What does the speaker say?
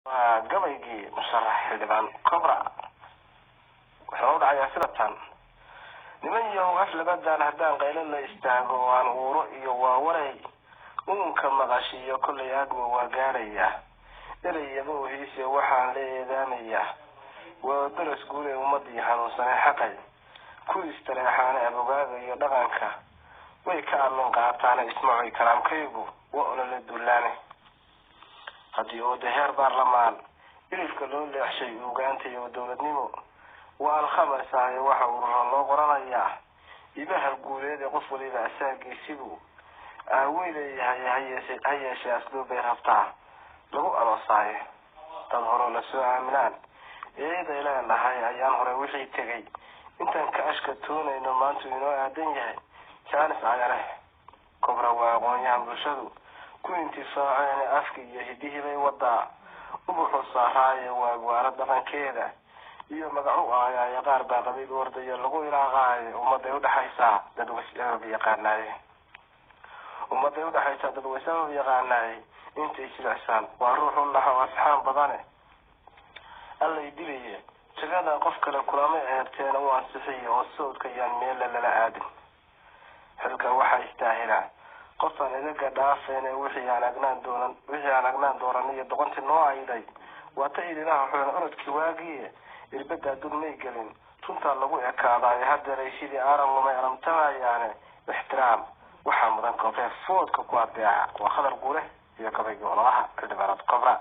gabaygii musharax xildhibaan Cobra wuxuu dhacayaa sidatan niman iyo aflabadan haddaan qaylo la istaago aan uuro iyo waawaray uunka maqashiyo kulay aadmo waa gaaraya erayaba oo hiise waxaan leedaamaya waa daras guure ummadii xanuunsanay xaqay ku istareexaana abogaaga iyo dhaqanka way ka aamin qaataan ismacay kalaamkaygu waa la duulaane haddii oo heer baarlamaan ilifka loo leexshay ugaantay oo dawladnimo waa khabarsaay waxa uu loo qoranayaa ibaha guuleed ee qof waliba asaagiisigu hayeeshe asluub bay rabtaa lagu aloosaay dad hore la soo aaminaan eeda ilaahay ayaan hore wixii tegay intaan ka ashkatoonayno maanta inoo aadan yahay jaanis ayare Cobra waa aqoonyahan bulshadu ku intifaaceen afka iyo hidihii bay wadaa ubuxu saaraaye waa gaar dhaqankeeda iyo magacu ay qaar baa qabiil ordaya lagu ilaaqay ummaday u dhaxaysa dad wasaaab yaqaanay inta isla waa ruuxu laha asxaab badane alla idiliye tagada qof kale kulama eerteen oo ansixiyo oo soodka yaan meel la aadin halka waxa istaahila qofan idaga dhaafeen wixii aan agnaan dooran iyo doqonti noo ayday waa ta ilaha xoolo orodkii waagii irbada dulmay galin tunta lagu ekaaday hadda sidii aaran lama aramtaayaan ixtiraam waxa mudan Cobra foodka ku adeeca waa khadar guure iyo gabayga olaha xildhibaan Cobra